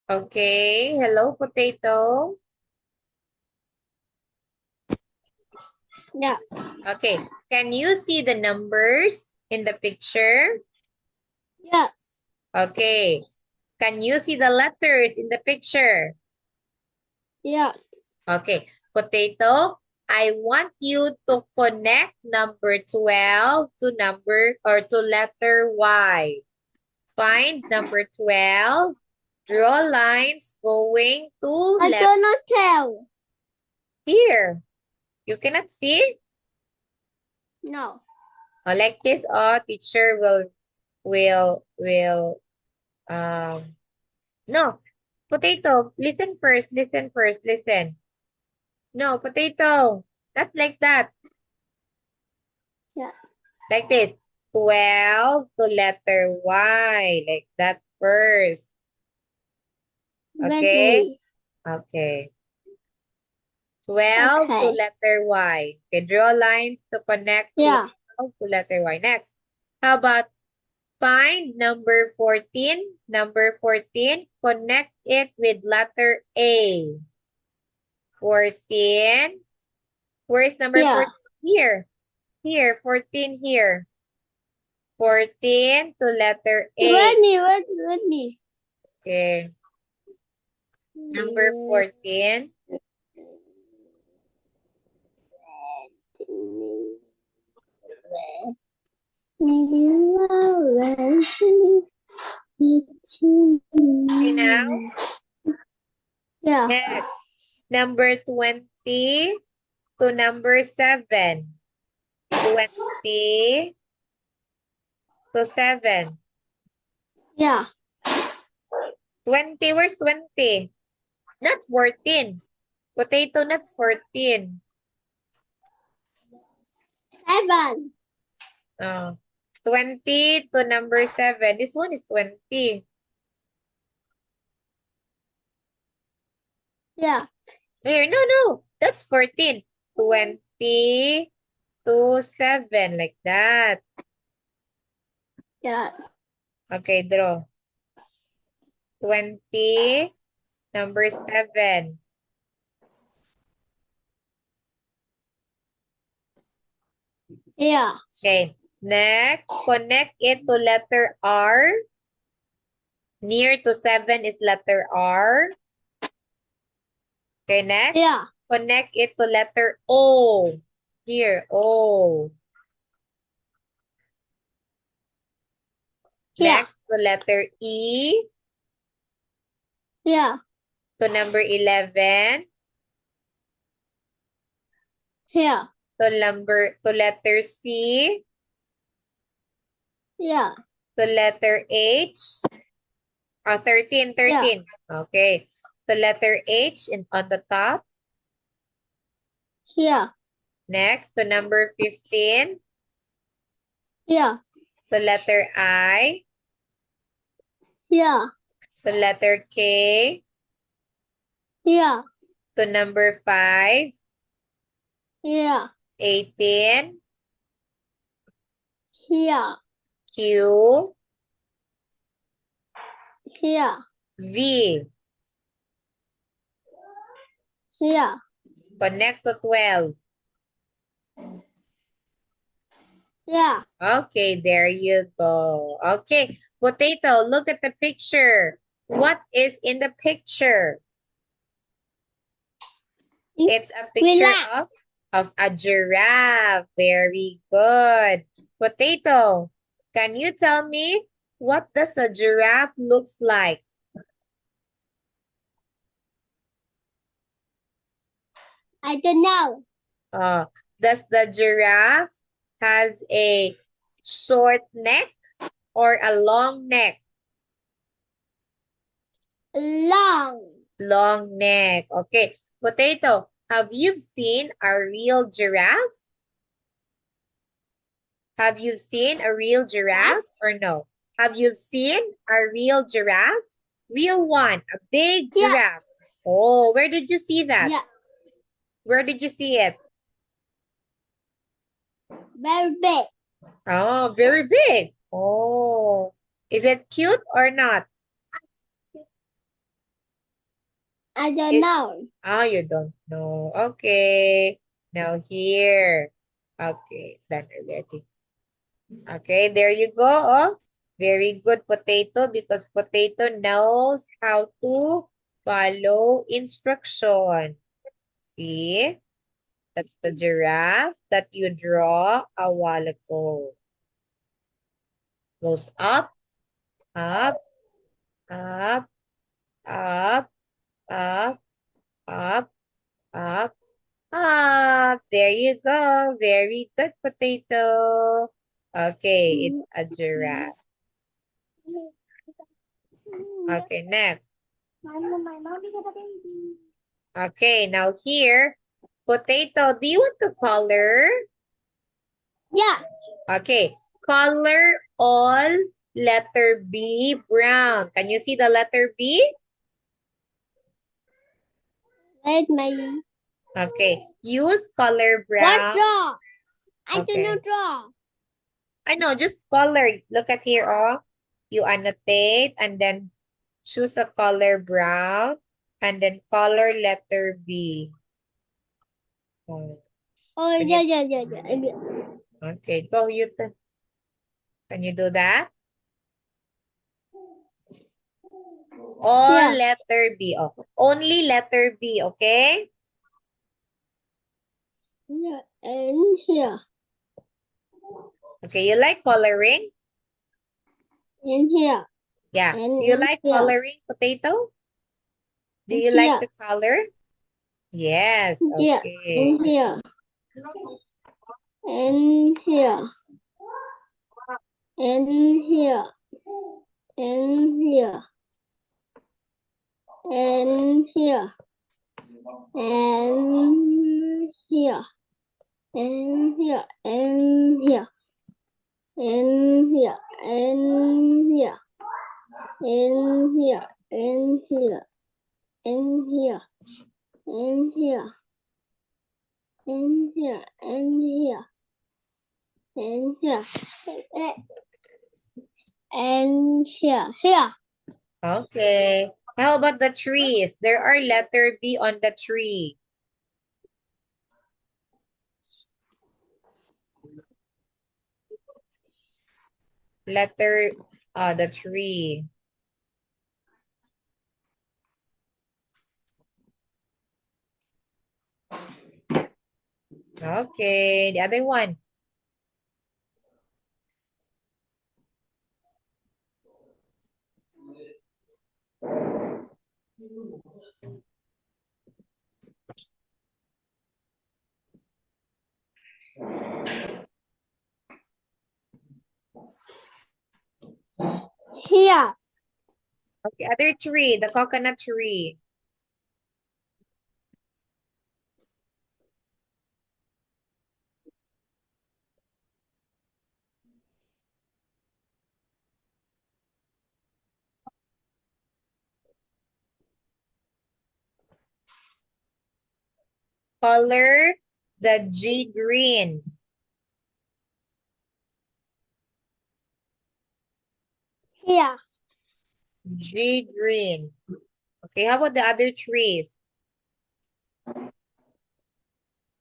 Okay. Hello, potato. Yes. Okay. Can you see the numbers in the picture? Yes. Okay. Can you see the letters in the picture? Yes. Okay. Potato, I want you to connect number 12 to letter Y. Find number 12. Draw lines going to I letter cannot tell. here. You cannot see? No. Like this, teacher will no. Potato, listen first, listen. No, potato, not like that. Yeah. Like this. 12 to letter Y, like that first. Okay? Ready. Okay. 12 to Okay. letter Y. Okay, draw lines to connect Yeah. 12 to letter Y. Next. How about find number 14? Number 14, connect it with letter A. 14. Where is number Yeah. 14? Here. Here, 14 here. 14 to letter A. Ready. Okay. Number 14. Okay now. Yeah. Next. Number 20 to number 7. 20 to 7. Yeah. 20, where's 20? Not 14. Potato, not 14. 7. 20 to number 7. This one is 20. Yeah. Here, no. That's 14. 20 to 7, like that. Yeah. Okay, draw. 20, number 7. Yeah. Okay, next, connect it to letter R. Near to 7 is letter R. Okay, next, Yeah. connect it to letter O. Here, O. Yeah. Next, to letter E. Yeah. To number 11. Yeah. To letter C. Yeah. To letter H. 13. Yeah. Okay. The letter H on the top. Yeah. Next, to number 15. Yeah. The letter I. Yeah. The letter K. Yeah. To number 5. Yeah. 18. Yeah. Q. Yeah. V. Yeah. Connect to 12. Yeah. Okay, there you go. Okay, potato, look at the picture. What is in the picture? It's a picture Relax. of a giraffe. Very good. Potato, can you tell me what does a giraffe looks like? I don't know. Does the giraffe has a short neck or a long neck? Long. Long neck. Okay. Potato, have you seen a real giraffe? Have you seen a real What? giraffe or no? Have you seen a real giraffe? Real one, a big Yeah. giraffe. Oh, where did you see that? Yeah. Where did you see it? Very big. Oh, very big. Oh, is it cute or not? I don't It- know. Oh, you don't know. Okay. Now here. Okay, done already. Okay, there you go. Oh, very good, potato, because potato knows how to follow instruction. See? That's the giraffe that you draw a while ago. Goes up, up, up, up, up, up, up, up. There you go. Very good, potato. Okay, it's a giraffe. Okay, next. Okay, now here, potato, do you want to color? Yes. Okay, color all letter B brown. Can you see the letter B? Wait, my. Okay, use color What brown. draw? I do Okay. not draw. I know, just color. Look at here, oh. You annotate and then choose a color brown and then color letter B. Oh, Oh, Can yeah, you- yeah, yeah, yeah. okay, go. Can you do that? All Yeah. letter B. Oh, only letter B, okay? Yeah, and here. Okay, you like coloring? And here. Yeah. And Do you like here. coloring, potato? Do And you like here. to color? Yes, Yes. okay. And here. And here. And here. And here. And here. And here. And here. And here. And here. And here. And here. And here. And here. And here. And here. And here. And here. And here. Here. Okay. How about the trees? There are letter B on the tree. Letter, the tree. Okay, the other one. Here. Okay, other tree, the coconut tree. Color the G green. Here. G green. Okay, how about the other trees?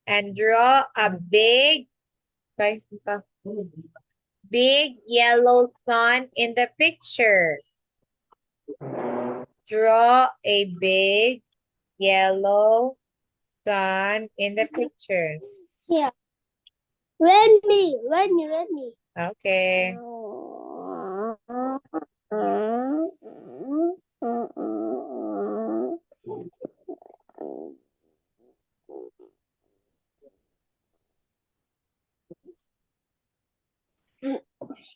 And draw a big, big yellow sun in the picture. Draw a big yellow sun in the picture. Here. Wait me. Wait me. Wait me. Okay.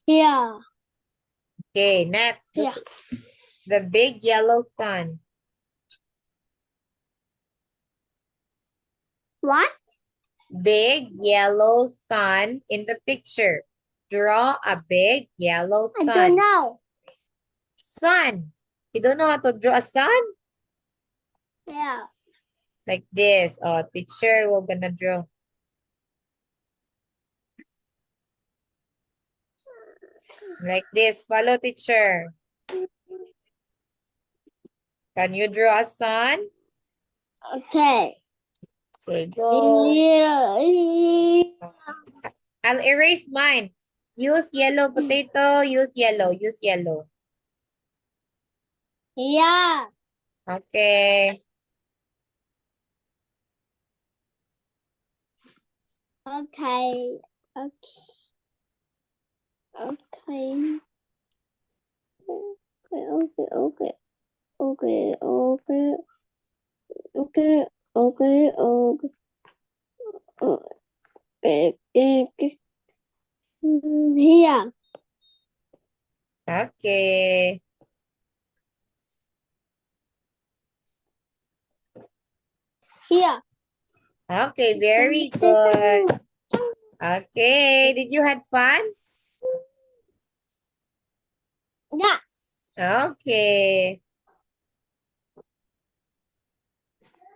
Here. Okay, next. Here. The big yellow sun. What? Big yellow sun in the picture. Draw a big yellow I sun. don't know. Sun. You don't know how to draw a sun? Yeah. Like this. Oh, teacher, we're gonna draw. Like this. Follow, teacher. Can you draw a sun? Okay. Okay, go. Yeah. I'll erase mine. Use yellow potato. Use yellow. Use yellow. Yeah. Okay. Okay. Okay. Okay. Okay. Okay. Okay. Okay. Okay. Okay. Okay. Okay. Okay. Here. Okay. Here. Okay, very good. Okay, did you have fun? Yeah. Okay.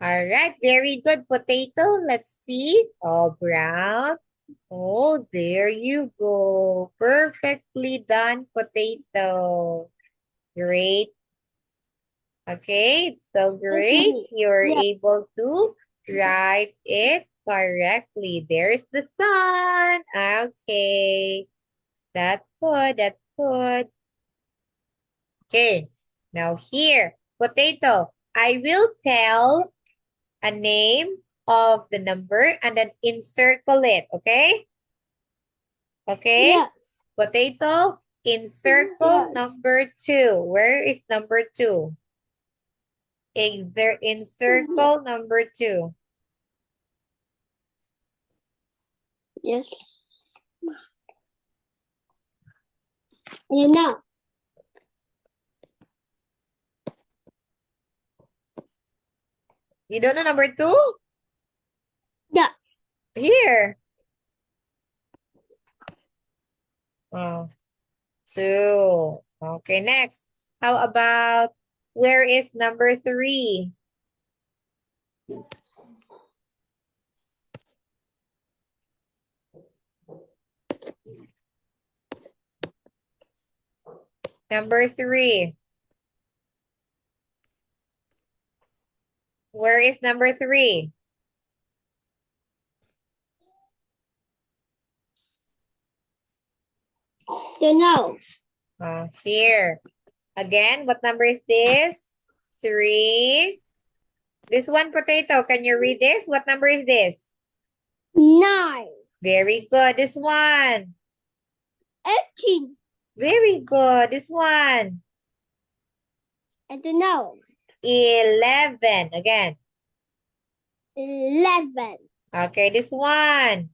All right, very good. Potato, let's see. Oh, brown. Oh, there you go. Perfectly done, potato. Great. Okay, it's so great. Okay. You're Yeah. able to write it correctly. There's the sun. Okay, that's good. That's good. Okay, now here, potato. I will tell a name of the number and then encircle it, okay? Okay? Yeah. Potato, encircle Yes. number 2. Where is number 2? Encircle number 2. Yes. You know. You don't know number 2? Yes. Here. Oh, 2. Okay, next. How about where is number 3? Number 3. Where is number 3? You know. Here. Again, what number is this? 3. This one, potato. Can you read this? What number is this? 9. Very good. This one. 18. Very good. This one. I don't know. 11. Again. 11. Okay, this one.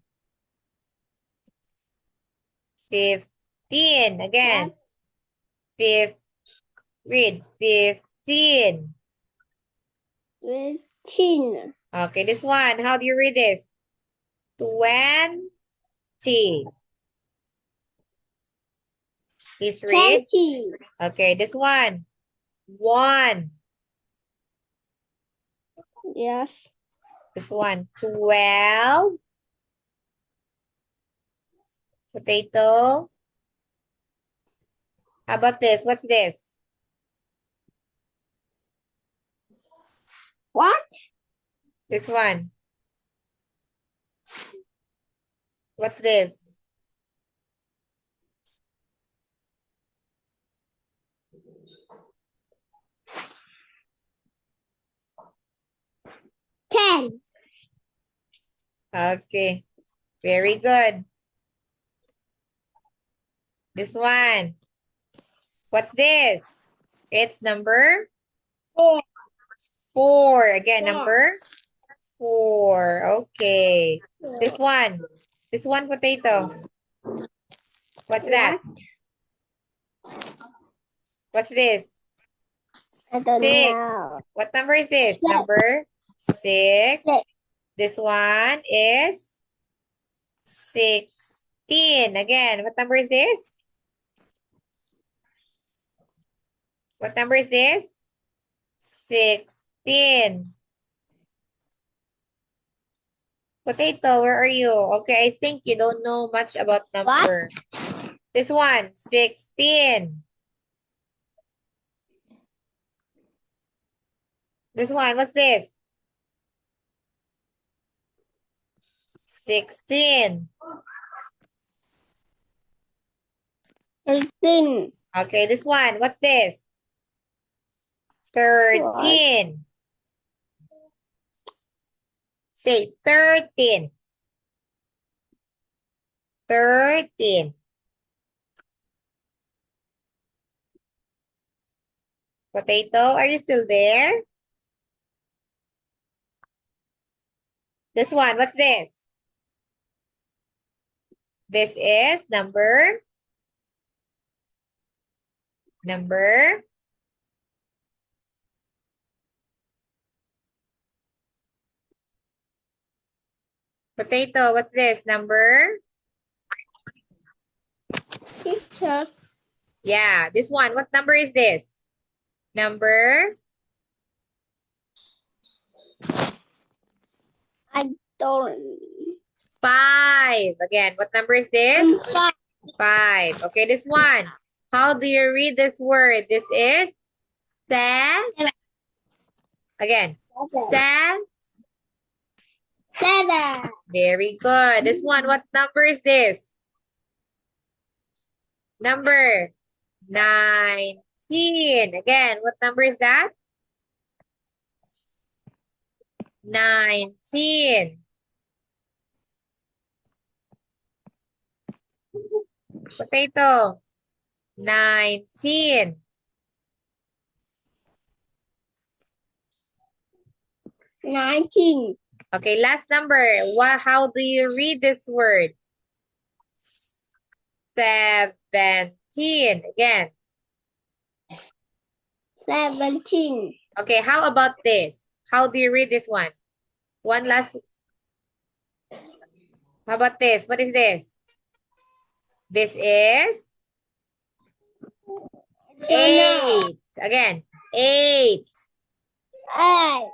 15. Again. Yes. Read. 15. 15. Okay, this one. How do you read this? 20. Please read. 20. Okay, this one. 1. Yes. This one. 12. Potato. How about this? What's this? What? This one. What's this? Ten. Okay. Very good. This one. What's this? It's number 4. 4. Again, Yeah. number 4. Okay. This one. This one, potato. What's that? What's this? I don't 6. know. What number is this? 6. Number 6. 6. This one is 16. Again, what number is this? What number is this? 16. Potato, where are you? Okay, I think you don't know much about number. This one, 16. This one, what's this? 16. 13. Okay, this one. What's this? 13. Say 13. 13. Potato, are you still there? This one, what's this? This is number. Potato, what's this? Number? Teacher. Yeah, this one. What number is this? Number? I don't. 5. Again, what number is this? I'm 5. 5. Okay, this one. How do you read this word? This is sa. Again, sa. 7. Very good. This one, what number is this? Number 19. Again, what number is that? 19. Potato. 19. 19. Okay, last number. How do you read this word? 17. Again. 17. Okay, how about this? How do you read this one? One last. How about this? What is this? This is 8. Again, 8. 8. All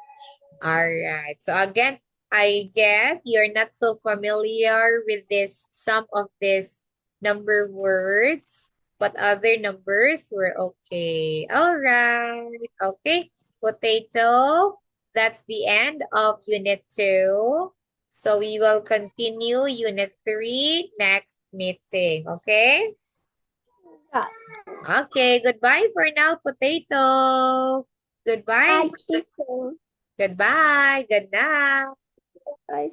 right. So again, I guess you're not so familiar with some of these number words, but other numbers were okay. All right. Okay. Potato. That's the end of Unit 2. So we will continue Unit 3 next meeting. Okay? Okay. Goodbye for now, Potato. Goodbye. Teacher. Goodbye. Good night. Bye.